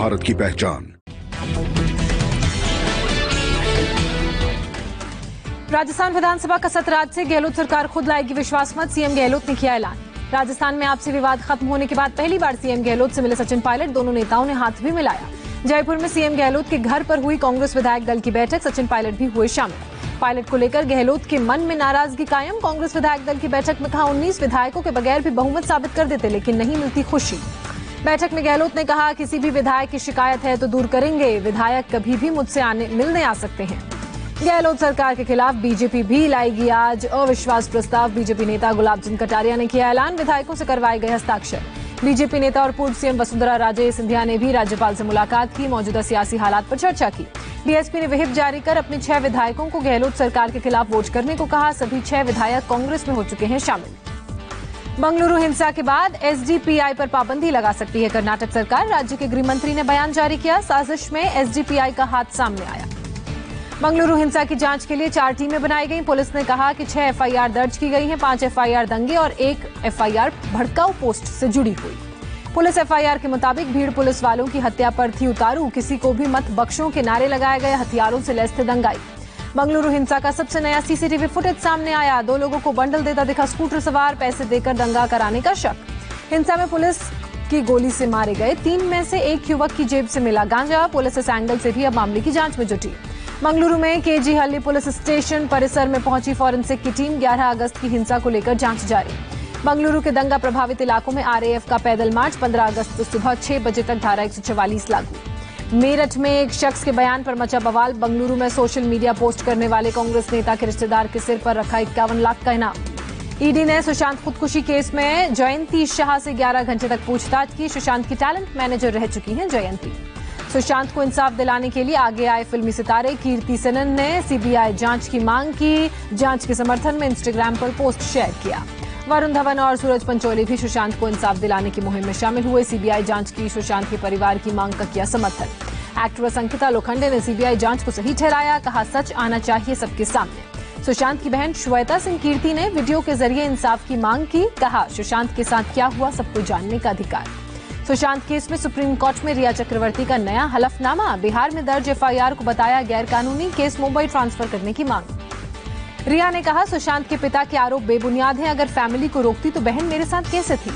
भारत की पहचान। राजस्थान विधानसभा का सत्र आज से। गहलोत सरकार खुद लाएगी विश्वास मत, सीएम गहलोत ने किया ऐलान। राजस्थान में आपसी विवाद खत्म होने के बाद पहली बार सीएम गहलोत से मिले सचिन पायलट। दोनों नेताओं ने हाथ भी मिलाया। जयपुर में सीएम गहलोत के घर पर हुई कांग्रेस विधायक दल की बैठक। सचिन पायलट भी हुए शामिल। पायलट को लेकर गहलोत के मन में नाराजगी कायम। कांग्रेस विधायक दल की बैठक में कहा 19 विधायकों के बगैर भी बहुमत साबित कर देते, लेकिन नहीं मिलती खुशी। बैठक में गहलोत ने कहा किसी भी विधायक की शिकायत है तो दूर करेंगे। विधायक कभी भी मुझसे मिलने आ सकते हैं। गहलोत सरकार के खिलाफ बीजेपी भी लाएगी आज अविश्वास प्रस्ताव। बीजेपी नेता गुलाब चंद कटारिया ने किया ऐलान। विधायकों से करवाए गए हस्ताक्षर। बीजेपी नेता और पूर्व सीएम वसुंधरा राजे सिंधिया ने भी राज्यपाल से मुलाकात की। मौजूदा सियासी हालात पर चर्चा की। बीएसपी ने व्हिप जारी कर अपने 6 विधायकों को गहलोत सरकार के खिलाफ वोट करने को कहा। सभी 6 विधायक कांग्रेस में हो चुके हैं शामिल। बंगलुरु हिंसा के बाद एसडीपीआई पर पाबंदी लगा सकती है कर्नाटक सरकार। राज्य के गृह मंत्री ने बयान जारी किया। साजिश में एसडीपीआई का हाथ सामने आया। बंगलुरु हिंसा की जांच के लिए 4 टीमें बनाई गई। पुलिस ने कहा कि 6 एफआईआर दर्ज की गई हैं। 5 एफआईआर दंगे और 1 एफआईआर भड़काऊ पोस्ट से जुड़ी हुई। पुलिस एफआईआर के मुताबिक भीड़ पुलिस वालों की हत्या पर थी उतारू। किसी को भी मत बख्शों के नारे लगाए गए। हथियारों से लैस थे दंगाई। बंगलुरु हिंसा का सबसे नया सीसीटीवी फुटेज सामने आया। 2 लोगों को बंडल देता दिखा स्कूटर सवार। पैसे देकर दंगा कराने का शक। हिंसा में पुलिस की गोली से मारे गए 3 में से 1 युवक की जेब से मिला गांजा। पुलिस इस एंगल से भी अब मामले की जांच में जुटी। मंगलुरु में केजी हल्ली पुलिस स्टेशन परिसर में पहुंची फॉरेंसिक की टीम। 11 अगस्त की हिंसा को लेकर जांच जारी। मंगलुरु के दंगा प्रभावित इलाकों में आरएएफ का पैदल मार्च। 15 अगस्त सुबह 6 बजे तक धारा 144 लागू। मेरठ में एक शख्स के बयान पर मचा बवाल। बंगलुरु में सोशल मीडिया पोस्ट करने वाले कांग्रेस नेता के रिश्तेदार के सिर पर रखा 51 लाख का इनाम। ईडी ने सुशांत खुदकुशी केस में जयंती शाह से 11 घंटे तक पूछताछ की। सुशांत की टैलेंट मैनेजर रह चुकी हैं जयंती। सुशांत को इंसाफ दिलाने के लिए आगे आए फिल्मी सितारे कीर्ति सेनन ने सीबीआई जांच की मांग की। जांच के समर्थन में इंस्टाग्राम पर पोस्ट शेयर किया। वरुण धवन और सूरज पंचोली भी सुशांत को इंसाफ दिलाने की मुहिम में शामिल हुए। सीबीआई जांच की सुशांत के परिवार की मांग का किया समर्थन। एक्ट्रेस अंकिता लोखंडे ने सीबीआई जांच को सही ठहराया। कहा सच आना चाहिए सबके सामने। सुशांत की बहन श्वेता सिंह कीर्ति ने वीडियो के जरिए इंसाफ की मांग की। कहा सुशांत के साथ क्या हुआ सबको जानने का अधिकार। सुशांत केस में सुप्रीम कोर्ट में रिया चक्रवर्ती का नया हलफनामा। बिहार में दर्ज एफआईआर को बताया गैरकानूनी। केस मुंबई ट्रांसफर करने की मांग। रिया ने कहा सुशांत के पिता के आरोप बेबुनियाद हैं। अगर फैमिली को रोकती तो बहन मेरे साथ कैसे थी।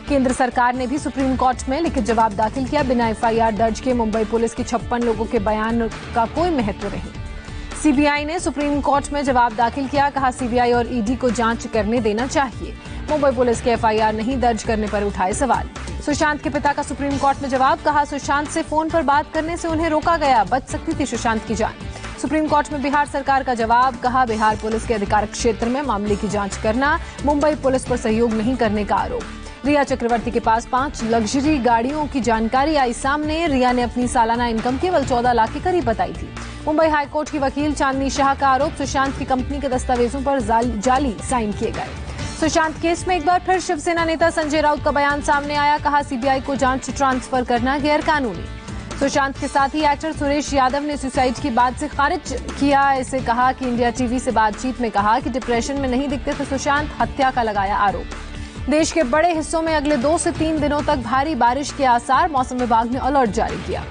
केंद्र सरकार ने भी सुप्रीम कोर्ट में लिखित जवाब दाखिल किया। बिना एफआईआर दर्ज किए मुंबई पुलिस की 56 लोगों के बयान का कोई महत्व नहीं। सीबीआई ने सुप्रीम कोर्ट में जवाब दाखिल किया। कहा सीबीआई और ईडी को जांच करने देना चाहिए। मुंबई पुलिस के एफआईआर नहीं दर्ज करने पर उठाए सवाल। सुशांत के पिता का सुप्रीम कोर्ट में जवाब। कहा सुशांत से फोन पर बात करने से उन्हें रोका गया। बच सकती थी सुशांत की जान। सुप्रीम कोर्ट में बिहार सरकार का जवाब। कहा बिहार पुलिस के अधिकार क्षेत्र में मामले की जांच करना। मुंबई पुलिस पर सहयोग नहीं करने का आरोप। रिया चक्रवर्ती के पास 5 लग्जरी गाड़ियों की जानकारी आई सामने। रिया ने अपनी सालाना इनकम केवल 14 लाख के करीब बताई थी। मुंबई हाईकोर्ट की वकील चांदनी शाह का आरोप। सुशांत की कंपनी के दस्तावेजों पर जाली साइन किए गए। सुशांत केस में एक बार फिर शिवसेना नेता संजय राउत का बयान सामने आया। कहा सीबीआई को जांच ट्रांसफर करना गैरकानूनी। सुशांत के साथ ही एक्टर सुरेश यादव ने सुसाइड की बात से खारिज किया। इसे कहा कि इंडिया टीवी से बातचीत में कहा कि डिप्रेशन में नहीं दिखते थे सुशांत। हत्या का लगाया आरोप। देश के बड़े हिस्सों में अगले 2 से 3 दिनों तक भारी बारिश के आसार। मौसम विभाग ने अलर्ट जारी किया।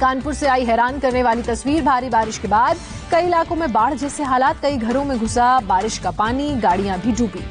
कानपुर से आई हैरान करने वाली तस्वीर। भारी बारिश के बाद कई इलाकों में बाढ़ जैसे हालात। कई घरों में घुसा बारिश का पानी। गाड़ियां भी डूबी।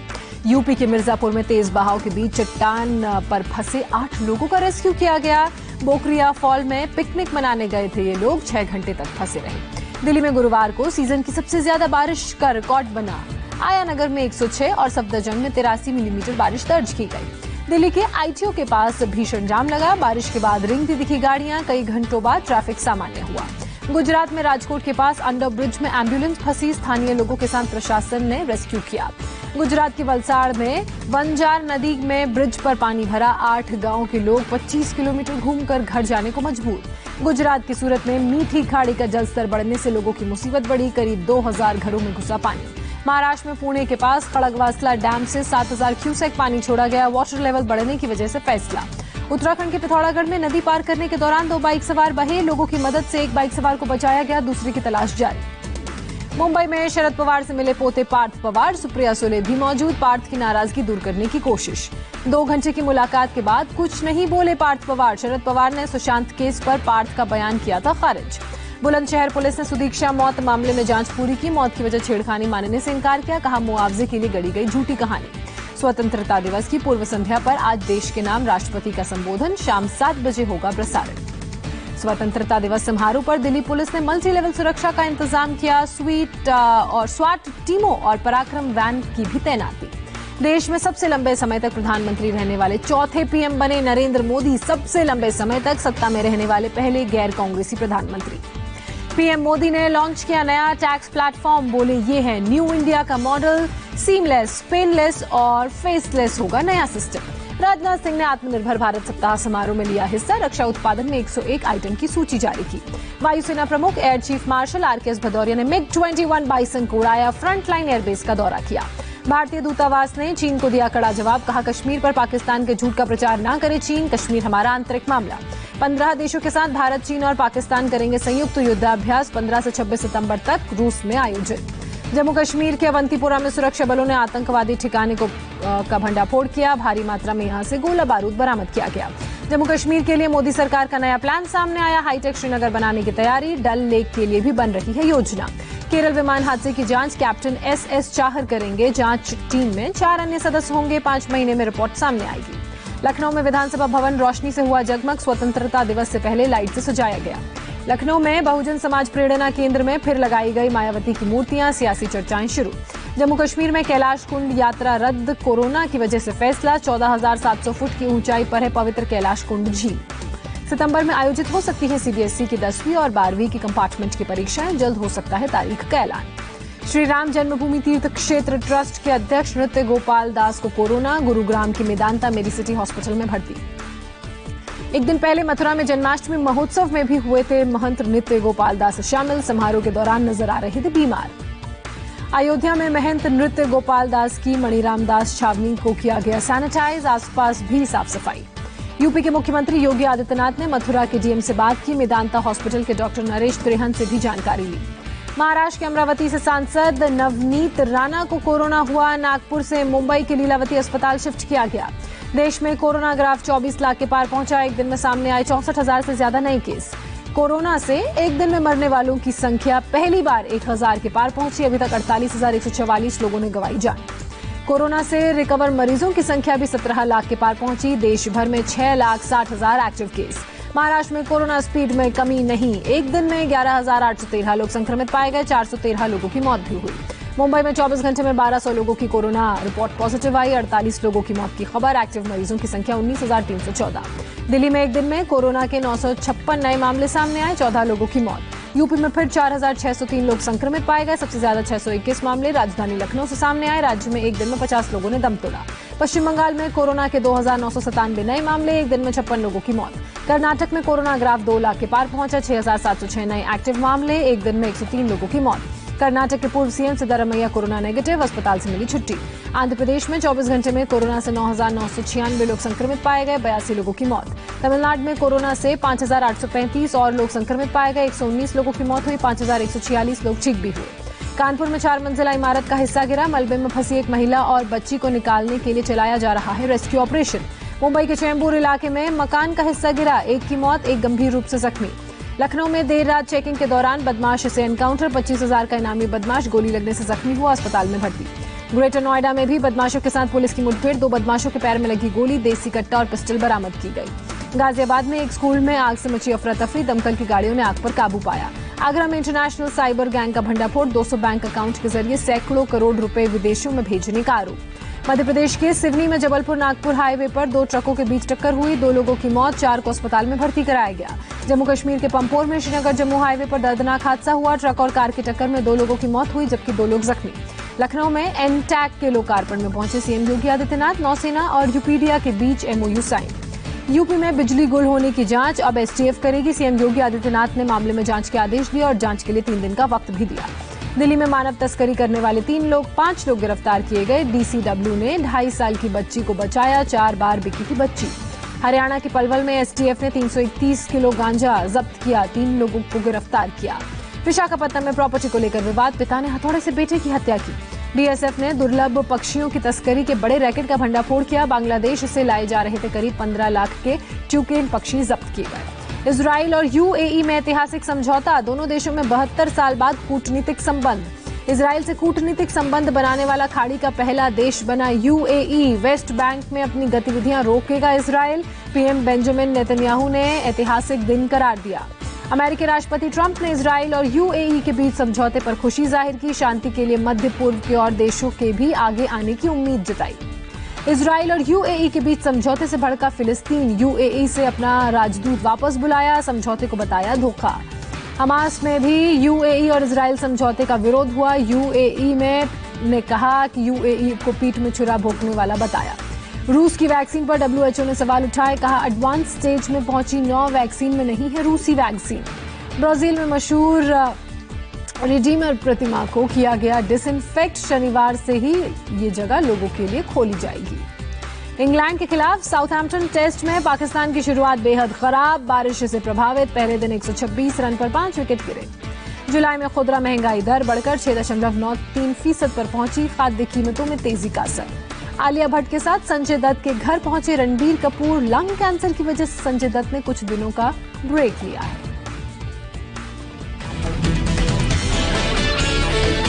यूपी के मिर्जापुर में तेज बहाव के बीच चट्टान पर फंसे 8 लोगों का रेस्क्यू किया गया। बोकरिया फॉल में पिकनिक मनाने गए थे ये लोग। 6 घंटे तक फंसे रहे। दिल्ली में गुरुवार को सीजन की सबसे ज्यादा बारिश का रिकॉर्ड बना। आयानगर में 106 और सफदरजंग में 83 मिलीमीटर बारिश दर्ज की गई। दिल्ली के आईटीओ के पास भीषण जाम लगा। बारिश के बाद रिंगती दिखी गाड़ियां। कई घंटों बाद ट्रैफिक सामान्य हुआ। गुजरात में राजकोट के पास अंडर ब्रिज में एम्बुलेंस फंसी। स्थानीय लोगों के साथ प्रशासन ने रेस्क्यू किया। गुजरात के वलसाड़ में वंजार नदी में ब्रिज पर पानी भरा। 8 गांव के लोग 25 किलोमीटर घूमकर घर जाने को मजबूर। गुजरात की सूरत में मीठी खाड़ी का जलस्तर बढ़ने से लोगों की मुसीबत बढ़ी। करीब 2000 घरों में घुसा पानी। महाराष्ट्र में पुणे के पास खड़गवासला डैम से 7000 क्यूसेक पानी छोड़ा गया। वाटर लेवल बढ़ने की वजह से फैसला। उत्तराखंड के पिथौरागढ़ में नदी पार करने के दौरान 2 बाइक सवार बहे। लोगों की मदद से एक बाइक सवार को बचाया गया। दूसरे की तलाश जारी। मुंबई में शरद पवार से मिले पोते पार्थ पवार। सुप्रिया सुले भी मौजूद। पार्थ की नाराजगी दूर करने की कोशिश। 2 घंटे की मुलाकात के बाद कुछ नहीं बोले पार्थ पवार। शरद पवार ने सुशांत केस पर पार्थ का बयान किया था खारिज। बुलंदशहर पुलिस ने सुदीक्षा मौत मामले में जांच पूरी की। मौत की वजह छेड़खानी मानने से इनकार किया। कहा, मुआवजे के लिए गढ़ी गई झूठी कहानी। स्वतंत्रता दिवस की पूर्व संध्या पर आज देश के नाम राष्ट्रपति का संबोधन शाम 7 बजे होगा प्रसारण। स्वतंत्रता दिवस समारोह पर दिल्ली पुलिस ने मल्टी लेवल सुरक्षा का इंतजाम किया। स्वाट टीमों और पराक्रम वैन की भी तैनाती। देश में सबसे लंबे समय तक प्रधानमंत्री रहने वाले चौथे पीएम बने नरेंद्र मोदी। सबसे लंबे समय तक सत्ता में रहने वाले पहले गैर कांग्रेसी प्रधानमंत्री। पीएम मोदी ने लॉन्च किया नया टैक्स प्लेटफॉर्म। बोले, ये है न्यू इंडिया का मॉडल। सीमलेस, पेनलेस और फेसलेस होगा नया सिस्टम। राजनाथ सिंह ने आत्मनिर्भर भारत सप्ताह समारोह में लिया हिस्सा। रक्षा उत्पादन में 101 आइटम की सूची जारी की। वायुसेना प्रमुख air chief marshal RKS Bhadauria ने MiG-21 बाइसन को उड़ाया। फ्रंटलाइन एयरबेस का दौरा किया। भारतीय दूतावास ने चीन को दिया कड़ा जवाब। कहा, कश्मीर पर पाकिस्तान के झूठ का प्रचार न करे चीन। कश्मीर हमारा आंतरिक मामला। 15 देशों के साथ भारत, चीन और पाकिस्तान करेंगे संयुक्त युद्धाभ्यास। 15 से 26 सितंबर तक रूस में आयोजित। जम्मू कश्मीर के अवंतीपुरा में सुरक्षा बलों ने आतंकवादी ठिकाने का भंडाफोड़ किया। भारी मात्रा में यहां से गोला बारूद बरामद किया गया। जम्मू कश्मीर के लिए मोदी सरकार का नया प्लान सामने आया। हाईटेक श्रीनगर बनाने की तैयारी। डल लेक के लिए भी बन रही है योजना। केरल विमान हादसे की जांच कैप्टन SS चाहर करेंगे। जांच टीम में 4 अन्य सदस्य होंगे। 5 महीने में रिपोर्ट सामने आएगी। लखनऊ में विधानसभा भवन रोशनी से हुआ जगमग। स्वतंत्रता दिवस से पहले लाइट से सजाया गया। लखनऊ में बहुजन समाज प्रेरणा केंद्र में फिर लगाई गई मायावती की मूर्तियां। सियासी चर्चाएं शुरू। जम्मू कश्मीर में कैलाश कुंड यात्रा रद्द। कोरोना की वजह से फैसला। 14,700 फुट की ऊंचाई पर है पवित्र कैलाश कुंड झील। सितंबर में आयोजित हो सकती है CBSE की 10वीं और 12वीं की कंपार्टमेंट की परीक्षाएं। जल्द हो सकता है तारीख का ऐलान। श्री राम जन्मभूमि तीर्थ क्षेत्र ट्रस्ट के अध्यक्ष नृत्य गोपाल दास को कोरोना। गुरुग्राम की मेदांता मेडिसिटी हॉस्पिटल में भर्ती। एक दिन पहले मथुरा में जन्माष्टमी महोत्सव में भी हुए थे महंत नृत्य गोपाल दास शामिल। समारोह के दौरान नजर आ रहे थे बीमार। अयोध्या में महंत नृत्य गोपाल दास की मणिराम दास छावनी को किया गया सैनिटाइज। आसपास भी साफ सफाई। यूपी के मुख्यमंत्री योगी आदित्यनाथ ने मथुरा के डीएम से बात की। मेदांता हॉस्पिटल के डॉक्टर नरेश त्रेहन से भी जानकारी ली। महाराष्ट्र के अमरावती से सांसद नवनीत राणा को कोरोना हुआ। नागपुर से मुंबई के लीलावती अस्पताल शिफ्ट किया गया। देश में कोरोना ग्राफ 24 लाख के पार पहुंचा। एक दिन में सामने आए 64,000 से ज्यादा नए केस। कोरोना से एक दिन में मरने वालों की संख्या पहली बार 1,000 के पार पहुंची। अभी तक 48,144 लोगों ने गंवाई जान। कोरोना से रिकवर मरीजों की संख्या भी 17 लाख के पार पहुंची। देश भर में 6,60,000 एक्टिव केस। महाराष्ट्र में कोरोना स्पीड में कमी नहीं। एक दिन में 11,813 लोग संक्रमित पाए गए। 413 लोगों की मौत भी हुई। मुंबई में 24 घंटे में 1,200 लोगों की कोरोना रिपोर्ट पॉजिटिव आई। 48 लोगों की मौत की खबर। एक्टिव मरीजों की संख्या 19,314। दिल्ली में एक दिन में कोरोना के 956 नए मामले सामने आए। 14 लोगों की मौत। यूपी में फिर 4,603 लोग संक्रमित पाए गए। सबसे ज्यादा 621 मामले राजधानी लखनऊ से सामने आए। राज्य में एक दिन में 50 लोगों ने दम तोड़ा। पश्चिम बंगाल में कोरोना के 2,997 नए मामले। एक दिन में 56 लोगों की मौत। कर्नाटक में कोरोना ग्राफ 2 लाख के पार पहुंचा। 6,706 नए एक्टिव मामले। एक दिन में 103 लोगों की मौत। कर्नाटक के पूर्व सीएम सिद्धारमैया कोरोना नेगेटिव। अस्पताल से मिली छुट्टी। आंध्र प्रदेश में 24 घंटे में कोरोना से 9,996 लोग संक्रमित पाए गए। 82 लोगों की मौत। तमिलनाडु में कोरोना से 5,835 और लोग संक्रमित पाए गए। 119 लोगों की मौत हुई। 5,146 लोग ठीक भी हुए। कानपुर में 4 मंजिला इमारत का हिस्सा गिरा। मलबे में फंसी एक महिला और बच्ची को निकालने के लिए चलाया जा रहा है रेस्क्यू ऑपरेशन। मुंबई के चेंबूर इलाके में मकान का हिस्सा गिरा। एक की मौत, एक गंभीर रूप से जख्मी। लखनऊ में देर रात चेकिंग के दौरान बदमाश से एनकाउंटर। 25,000 का इनामी बदमाश गोली लगने से जख्मी हुआ। अस्पताल में भर्ती। ग्रेटर नोएडा में भी बदमाशों के साथ पुलिस की मुठभेड़। 2 बदमाशों के पैर में लगी गोली। देसी कट्टा और पिस्टल बरामद की गई। गाजियाबाद में एक स्कूल में आग से मची अफरा तफरी। दमकल की गाड़ियों ने आग पर काबू पाया। आगरा में इंटरनेशनल साइबर गैंग का भंडाफोड़। 200 बैंक अकाउंट के जरिए सैकड़ों करोड़ रुपए विदेशों में भेजने का आरोप। मध्य प्रदेश के सिवनी में जबलपुर नागपुर हाईवे पर 2 ट्रकों के बीच टक्कर हुई। 2 लोगों की मौत, 4 को अस्पताल में भर्ती कराया गया। जम्मू कश्मीर के पंपोर में श्रीनगर जम्मू हाईवे पर दर्दनाक हादसा हुआ। ट्रक और कार की टक्कर में 2 लोगों की मौत हुई जबकि 2 लोग जख्मी। लखनऊ में एनटैक के लोकार्पण में पहुंचे सीएम योगी आदित्यनाथ। नौसेना और यूपीडीआ के बीच MOU साइन। यूपी में बिजली गुल होने की जांच अब STF करेगी। सीएम योगी आदित्यनाथ ने मामले में जांच के आदेश दिए और जांच के लिए 3 दिन का वक्त भी दिया। दिल्ली में मानव तस्करी करने वाले 5 लोग गिरफ्तार किए गए। DCW ने 2.5 साल की बच्ची को बचाया। 4 बार बिकी थी बच्ची। हरियाणा के पलवल में STF ने 331 किलो गांजा जब्त किया। 3 लोगों को गिरफ्तार किया। विशाखापट्टनम में प्रॉपर्टी को लेकर विवाद। पिता ने हथौड़े से बेटे की हत्या की। बीएसएफ ने दुर्लभ पक्षियों की तस्करी के बड़े रैकेट का भंडाफोड़ किया। बांग्लादेश से लाए जा रहे थे करीब 15 लाख के ट्यूकेन पक्षी जब्त किए गए। इजराइल और यूएई में ऐतिहासिक समझौता, दोनों देशों में 72 साल बाद कूटनीतिक संबंध। इजराइल से कूटनीतिक संबंध बनाने वाला खाड़ी का पहला देश बना यूएई। वेस्ट बैंक में अपनी गतिविधियां रोकेगा इजराइल। पीएम बेंजामिन नेतन्याहू ने ऐतिहासिक दिन करार दिया। अमेरिकी राष्ट्रपति ट्रंप ने इजराइल और यूएई के बीच समझौते पर खुशी जाहिर की। शांति के लिए मध्य पूर्व के और देशों के भी आगे आने की उम्मीद जताई। इजराइल और यूएई के बीच समझौते से भड़का फिलिस्तीन, यूएई से अपना राजदूत वापस बुलाया। समझौते को बताया धोखा। हमास में भी यूएई और इजराइल समझौते का विरोध हुआ। यूएई ने कहा कि यूएई को पीठ में छुरा भोंकने वाला बताया। रूस की वैक्सीन पर डब्ल्यूएचओ ने सवाल उठाए, कहा एडवांस स्टेज में पहुंची 9 वैक्सीन में नहीं है रूसी वैक्सीन। ब्राजील में मशहूर रिडीमर प्रतिमा को किया गया डिसइंफेक्ट। शनिवार से ही ये जगह लोगों के लिए खोली जाएगी। इंग्लैंड के खिलाफ साउथहैम्पटन टेस्ट में पाकिस्तान की शुरुआत बेहद खराब, बारिश से प्रभावित। पहले दिन 126 रन पर 5 विकेट गिरे। जुलाई में खुदरा महंगाई दर बढ़कर 6.93% पर पहुंची। खाद्य कीमतों में तेजी का असर। आलिया भट्ट के साथ संजय दत्त के घर पहुंचे रणबीर कपूर। लंग कैंसर की वजह से संजय दत्त ने कुछ दिनों का ब्रेक लिया है।